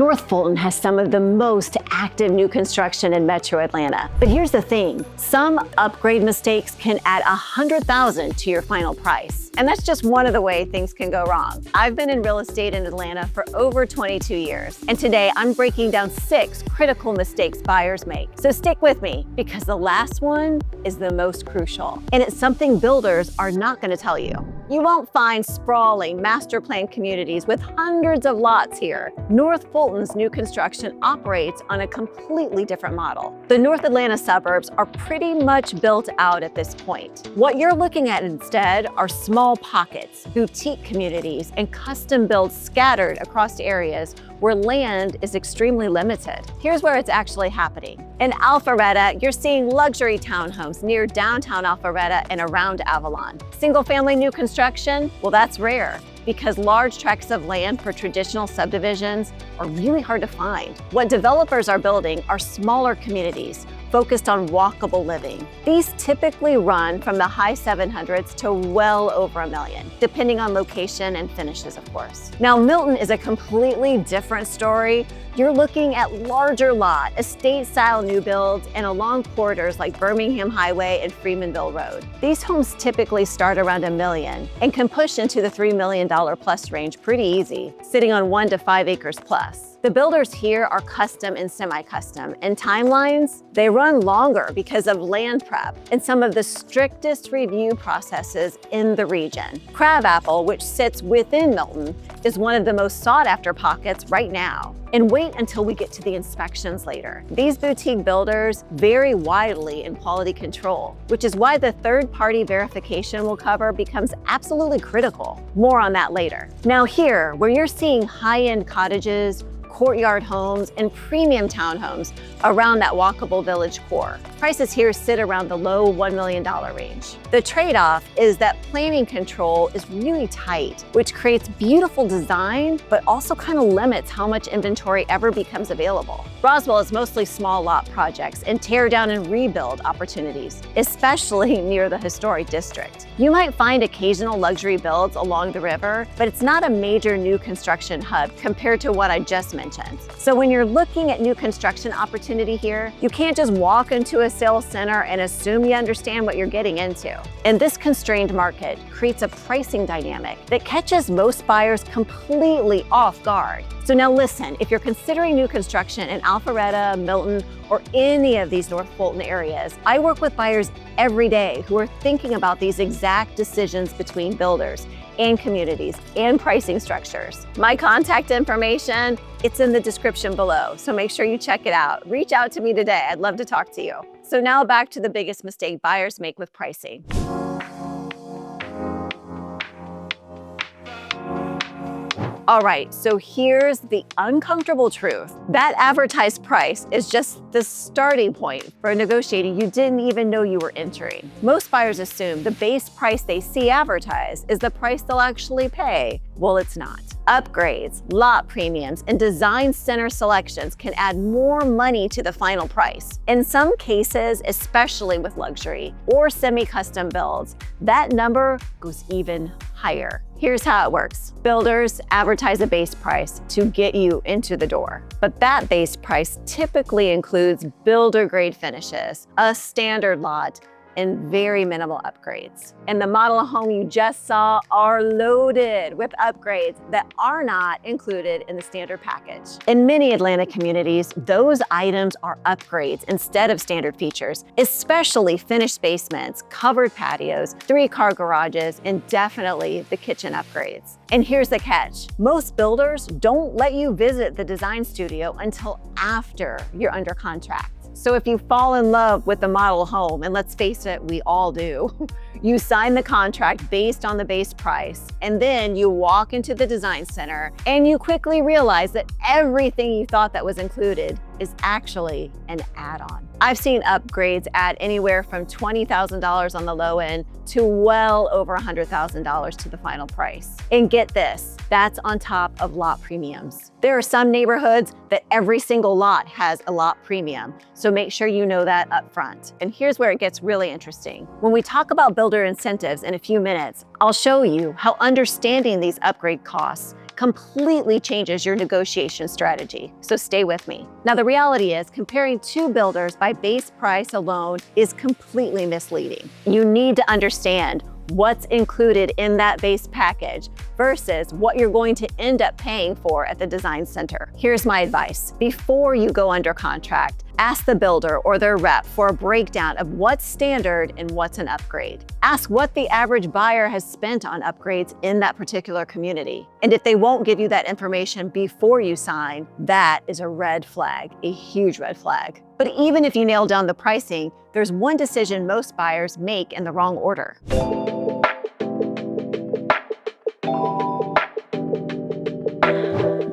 North Fulton has some of the most active new construction in Metro Atlanta. But here's the thing, some upgrade mistakes can add $100,000 to your final price. And that's just one of the ways things can go wrong. I've been in real estate in Atlanta for over 22 years. And today I'm breaking down 6 critical mistakes buyers make. So stick with me because the last one is the most crucial. And it's something builders are not going to tell you. You won't find sprawling master plan communities with hundreds of lots here. North Fulton's new construction operates on a completely different model. The North Atlanta suburbs are pretty much built out at this point. What you're looking at instead are small pockets, boutique communities, and custom builds scattered across areas where land is extremely limited. Here's where it's actually happening. In Alpharetta, you're seeing luxury townhomes near downtown Alpharetta and around Avalon. Single-family new construction, well, that's rare because large tracts of land for traditional subdivisions are really hard to find. What developers are building are smaller communities focused on walkable living. These typically run from the high 700s to well over $1 million, depending on location and finishes, of course. Now, Milton is a completely different story. You're looking at larger lot, estate-style new builds, and along corridors like Birmingham Highway and Freemanville Road. These homes typically start around $1 million and can push into the $3 million plus range pretty easy, sitting on 1 to 5 acres plus. The builders here are custom and semi-custom, and timelines, they run longer because of land prep and some of the strictest review processes in the region. Crabapple, which sits within Milton, is one of the most sought-after pockets right now. And wait until we get to the inspections later. These boutique builders vary widely in quality control, which is why the third-party verification we'll cover becomes absolutely critical. More on that later. Now here, where you're seeing high-end cottages, courtyard homes, and premium townhomes around that walkable village core. Prices here sit around the low $1 million range. The trade-off is that planning control is really tight, which creates beautiful design, but also kind of limits how much inventory ever becomes available. Roswell is mostly small lot projects and tear down and rebuild opportunities, especially near the historic district. You might find occasional luxury builds along the river, but it's not a major new construction hub compared to what I just mentioned. So when you're looking at new construction opportunity here, you can't just walk into a sales center and assume you understand what you're getting into. And this constrained market creates a pricing dynamic that catches most buyers completely off guard. So now listen, if you're considering new construction in Alpharetta, Milton, or any of these North Fulton areas, I work with buyers every day who are thinking about these exact decisions between builders and communities and pricing structures. My contact information, it's in the description below, so make sure you check it out. Reach out to me today, I'd love to talk to you. So now back to the biggest mistake buyers make with pricing. All right, so here's the uncomfortable truth. That advertised price is just the starting point for negotiating you didn't even know you were entering. Most buyers assume the base price they see advertised is the price they'll actually pay. Well, it's not. Upgrades, lot premiums, and design center selections can add more money to the final price. In some cases, especially with luxury or semi-custom builds, that number goes even higher. Here's how it works. Builders advertise a base price to get you into the door. But that base price typically includes builder-grade finishes, a standard lot, and very minimal upgrades. And the model home you just saw are loaded with upgrades that are not included in the standard package. In many Atlanta communities, those items are upgrades instead of standard features, especially finished basements, covered patios, 3-car garages, and definitely the kitchen upgrades. And here's the catch. Most builders don't let you visit the design studio until after you're under contract. So if you fall in love with the model home, and let's face it, we all do, you sign the contract based on the base price, and then you walk into the design center and you quickly realize that everything you thought that was included is actually an add-on. I've seen upgrades add anywhere from $20,000 on the low end to well over $100,000 to the final price. And get this, that's on top of lot premiums. There are some neighborhoods that every single lot has a lot premium, so make sure you know that up front. And here's where it gets really interesting. When we talk about builder incentives in a few minutes, I'll show you how understanding these upgrade costs completely changes your negotiation strategy. So stay with me. Now, the reality is comparing two builders by base price alone is completely misleading. You need to understand what's included in that base package versus what you're going to end up paying for at the design center. Here's my advice. Before you go under contract, ask the builder or their rep for a breakdown of what's standard and what's an upgrade. Ask what the average buyer has spent on upgrades in that particular community. And if they won't give you that information before you sign, that is a red flag, a huge red flag. But even if you nail down the pricing, there's one decision most buyers make in the wrong order.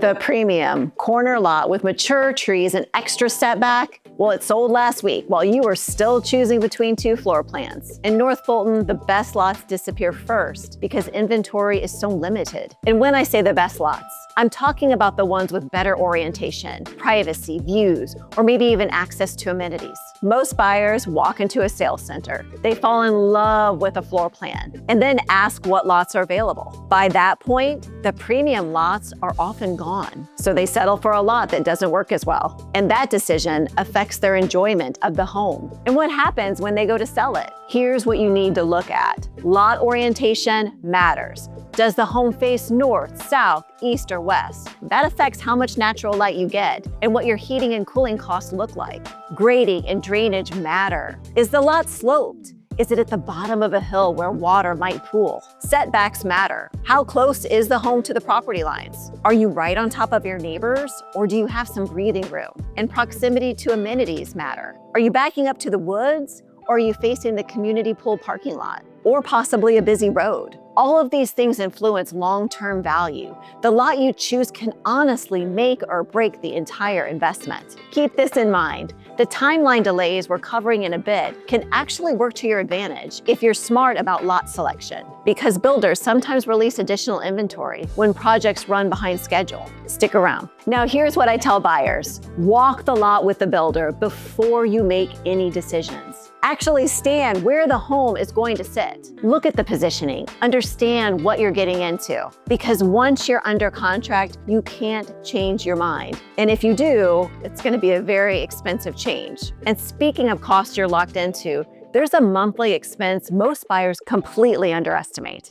The premium corner lot with mature trees and extra setback. Well, it sold last week while you were still choosing between two floor plans. In North Fulton, the best lots disappear first because inventory is so limited. And when I say the best lots, I'm talking about the ones with better orientation, privacy, views, or maybe even access to amenities. Most buyers walk into a sales center. They fall in love with a floor plan and then ask what lots are available. By that point, the premium lots are often gone. So they settle for a lot that doesn't work as well. And that decision affects their enjoyment of the home. And what happens when they go to sell it? Here's what you need to look at. Lot orientation matters. Does the home face north, south, east, or west? That affects how much natural light you get and what your heating and cooling costs look like. Grading and drainage matter. Is the lot sloped? Is it at the bottom of a hill where water might pool? Setbacks matter. How close is the home to the property lines? Are you right on top of your neighbors, or do you have some breathing room? And proximity to amenities matter. Are you backing up to the woods, or are you facing the community pool parking lot? Or possibly a busy road? All of these things influence long-term value. The lot you choose can honestly make or break the entire investment. Keep this in mind. The timeline delays we're covering in a bit can actually work to your advantage if you're smart about lot selection, because builders sometimes release additional inventory when projects run behind schedule. Stick around. Now, here's what I tell buyers. Walk the lot with the builder before you make any decisions. Actually stand where the home is going to sit. Look at the positioning. Understand what you're getting into. Because once you're under contract, you can't change your mind. And if you do, it's going to be a very expensive change. And speaking of costs you're locked into, there's a monthly expense most buyers completely underestimate.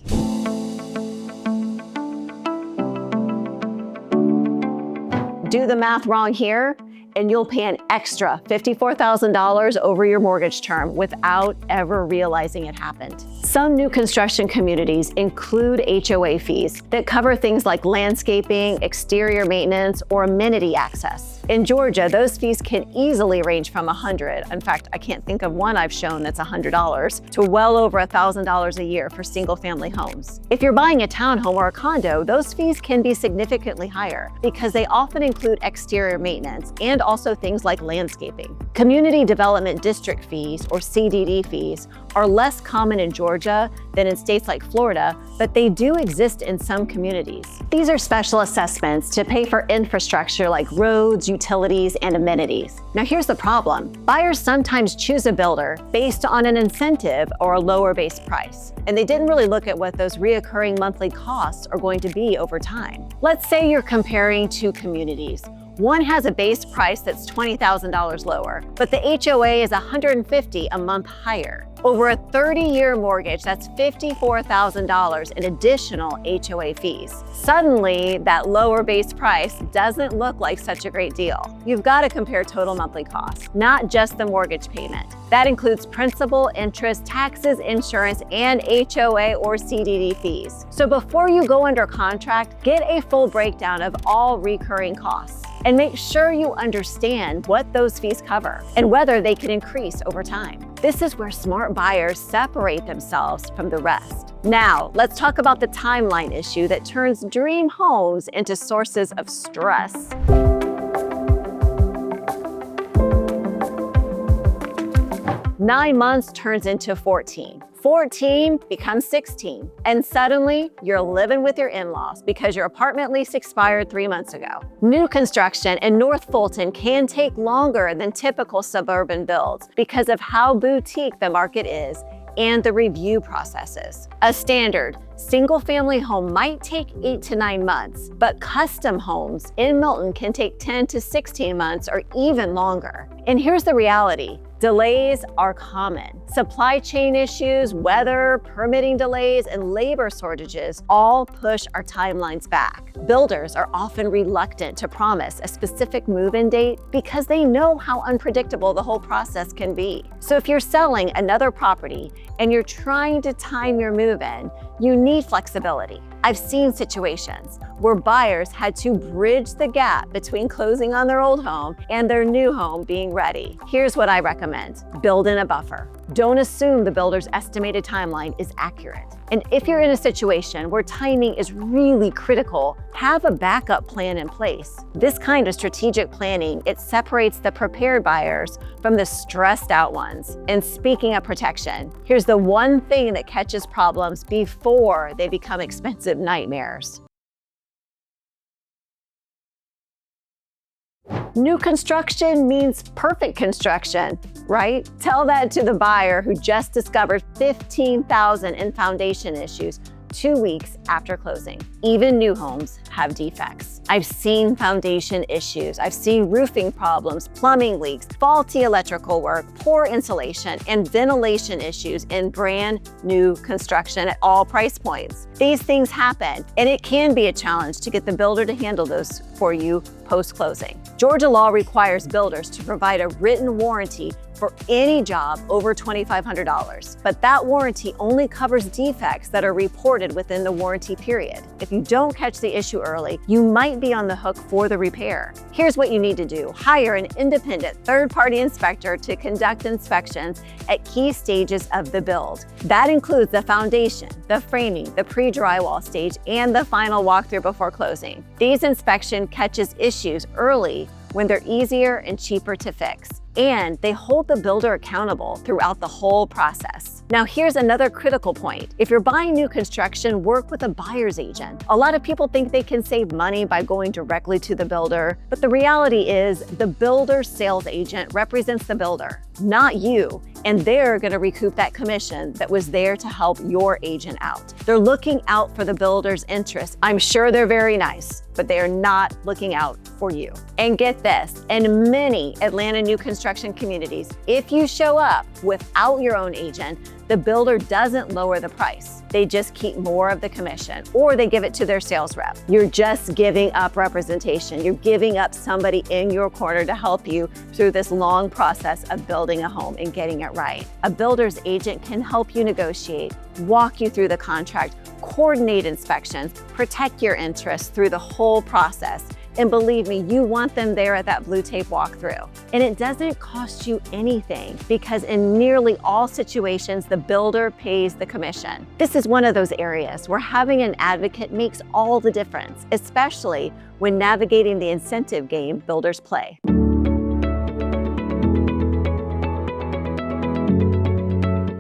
Do the math wrong here, and you'll pay an extra $54,000 over your mortgage term without ever realizing it happened. Some new construction communities include HOA fees that cover things like landscaping, exterior maintenance, or amenity access. In Georgia, those fees can easily range from $100. In fact, I can't think of one I've shown that's $100 to well over $1,000 a year for single-family homes. If you're buying a townhome or a condo, those fees can be significantly higher because they often include exterior maintenance and also things like landscaping. Community Development District fees, or CDD fees, are less common in Georgia than in states like Florida, but they do exist in some communities. These are special assessments to pay for infrastructure like roads, utilities, and amenities. Now here's the problem. Buyers sometimes choose a builder based on an incentive or a lower base price, and they didn't really look at what those reoccurring monthly costs are going to be over time. Let's say you're comparing two communities. One has a base price that's $20,000 lower, but the HOA is $150 a month higher. Over a 30-year mortgage, that's $54,000 in additional HOA fees. Suddenly, that lower base price doesn't look like such a great deal. You've got to compare total monthly costs, not just the mortgage payment. That includes principal, interest, taxes, insurance, and HOA or CDD fees. So before you go under contract, get a full breakdown of all recurring costs. And make sure you understand what those fees cover and whether they can increase over time. This is where smart buyers separate themselves from the rest. Now, let's talk about the timeline issue that turns dream homes into sources of stress. Nine months turns into 14. 14 becomes 16. And suddenly, you're living with your in-laws because your apartment lease expired 3 months ago. New construction in North Fulton can take longer than typical suburban builds because of how boutique the market is and the review processes. A standard Single-family home might take 8 to 9 months, but custom homes in Milton can take 10 to 16 months or even longer. And here's the reality. Delays are common. Supply chain issues, weather, permitting delays, and labor shortages all push our timelines back. Builders are often reluctant to promise a specific move-in date because they know how unpredictable the whole process can be. So if you're selling another property and you're trying to time your move-in, you need flexibility. I've seen situations where buyers had to bridge the gap between closing on their old home and their new home being ready. Here's what I recommend. Build in a buffer. Don't assume the builder's estimated timeline is accurate. And if you're in a situation where timing is really critical, have a backup plan in place. This kind of strategic planning, it separates the prepared buyers from the stressed out ones. And speaking of protection, here's the one thing that catches problems before they become expensive nightmares. New construction means perfect construction, right? Tell that to the buyer who just discovered $15,000 in foundation issues 2 weeks after closing. Even new homes have defects. I've seen foundation issues. I've seen roofing problems, plumbing leaks, faulty electrical work, poor insulation, and ventilation issues in brand new construction at all price points. These things happen, and it can be a challenge to get the builder to handle those for you post-closing. Georgia law requires builders to provide a written warranty for any job over $2,500, but that warranty only covers defects that are reported within the warranty period. If you don't catch the issue early, you might be on the hook for the repair. Here's what you need to do. Hire an independent third-party inspector to conduct inspections at key stages of the build. That includes the foundation, the framing, the pre-drywall stage, and the final walkthrough before closing. These inspections catches issues early when they're easier and cheaper to fix. And they hold the builder accountable throughout the whole process. Now here's another critical point. If you're buying new construction, work with a buyer's agent. A lot of people think they can save money by going directly to the builder, but the reality is the builder's sales agent represents the builder, not you, and they're gonna recoup that commission that was there to help your agent out. They're looking out for the builder's interests. I'm sure they're very nice, but they are not looking out for you. And get this, in many Atlanta new construction communities, if you show up without your own agent, the builder doesn't lower the price. They just keep more of the commission, or they give it to their sales rep. You're just giving up representation. You're giving up somebody in your corner to help you through this long process of building a home and getting it right. A builder's agent can help you negotiate, walk you through the contract, coordinate inspections, protect your interests through the whole process. And believe me, you want them there at that blue tape walkthrough. And it doesn't cost you anything because in nearly all situations, the builder pays the commission. This is one of those areas where having an advocate makes all the difference, especially when navigating the incentive game builders play.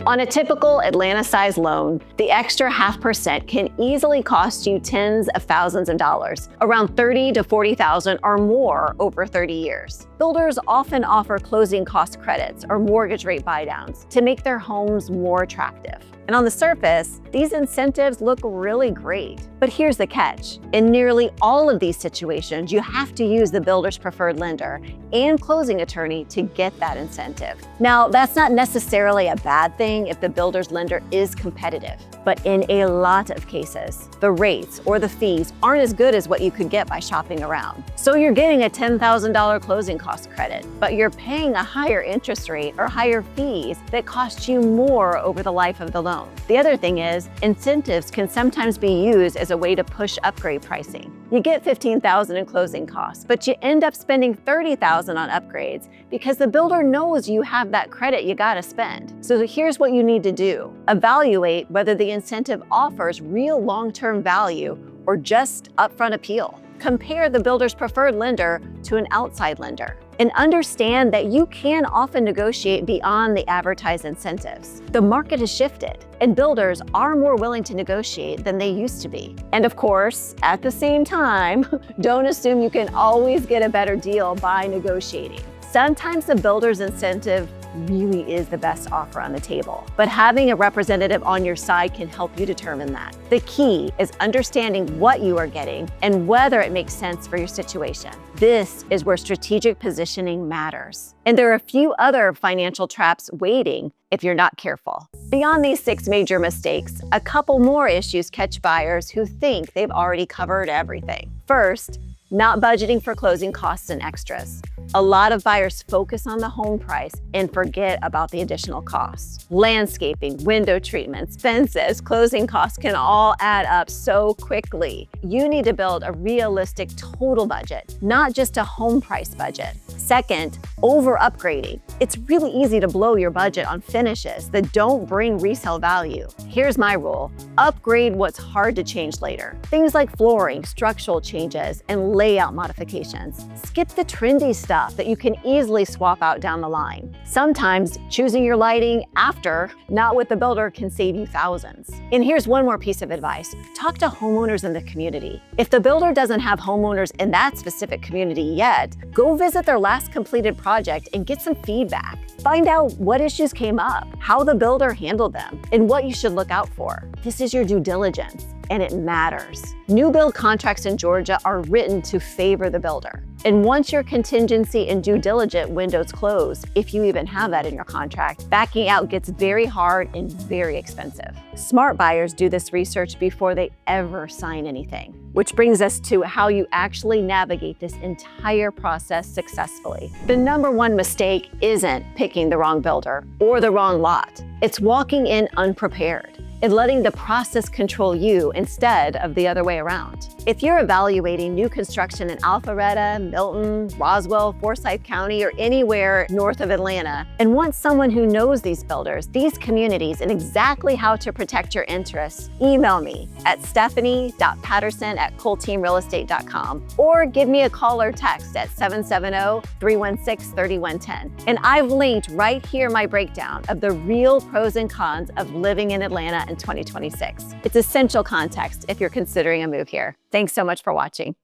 On a typical Atlanta-sized loan, the extra 0.5% can easily cost you tens of thousands of dollars, around $30,000 to $40,000 or more over 30 years. Builders often offer closing cost credits or mortgage rate buydowns to make their homes more attractive. And on the surface, these incentives look really great. But here's the catch. In nearly all of these situations, you have to use the builder's preferred lender and closing attorney to get that incentive. Now, that's not necessarily a bad thing if the builder's lender is competitive, but in a lot of cases, the rates or the fees aren't as good as what you could get by shopping around. So you're getting a $10,000 closing cost credit, but you're paying a higher interest rate or higher fees that cost you more over the life of the loan. The other thing is, incentives can sometimes be used as a way to push upgrade pricing. You get $15,000 in closing costs, but you end up spending $30,000 on upgrades because the builder knows you have that credit you gotta spend. So here's what you need to do. Evaluate whether the incentive offers real long-term value or just upfront appeal. Compare the builder's preferred lender to an outside lender, and understand that you can often negotiate beyond the advertised incentives. The market has shifted, and builders are more willing to negotiate than they used to be. And of course, at the same time, don't assume you can always get a better deal by negotiating. Sometimes the builder's incentive really is the best offer on the table. But having a representative on your side can help you determine that. The key is understanding what you are getting and whether it makes sense for your situation. This is where strategic positioning matters. And there are a few other financial traps waiting if you're not careful. Beyond these 6 major mistakes, a couple more issues catch buyers who think they've already covered everything. First, not budgeting for closing costs and extras. A lot of buyers focus on the home price and forget about the additional costs. Landscaping, window treatments, fences, closing costs can all add up so quickly. You need to build a realistic total budget, not just a home price budget. Second, over-upgrading. It's really easy to blow your budget on finishes that don't bring resale value. Here's my rule: upgrade what's hard to change later. Things like flooring, structural changes, and layout modifications. Skip the trendy stuff that you can easily swap out down the line. Sometimes choosing your lighting after, not with the builder, can save you thousands. And here's one more piece of advice: talk to homeowners in the community. If the builder doesn't have homeowners in that specific community yet, go visit their last completed project and get some feedback. Find out what issues came up, how the builder handled them, and what you should look out for. This is your due diligence, and it matters. New build contracts in Georgia are written to favor the builder. And once your contingency and due diligence windows close, if you even have that in your contract, backing out gets very hard and very expensive. Smart buyers do this research before they ever sign anything, which brings us to how you actually navigate this entire process successfully. The number one mistake isn't picking the wrong builder or the wrong lot. It's walking in unprepared and letting the process control you instead of the other way around. If you're evaluating new construction in Alpharetta, Milton, Roswell, Forsyth County, or anywhere north of Atlanta, and want someone who knows these builders, these communities, and exactly how to protect your interests, email me at stephanie.patterson@coleteamrealestate.com or give me a call or text at 770-316-3110. And I've linked right here my breakdown of the real pros and cons of living in Atlanta in 2026. It's essential context if you're considering a move here. Thanks so much for watching.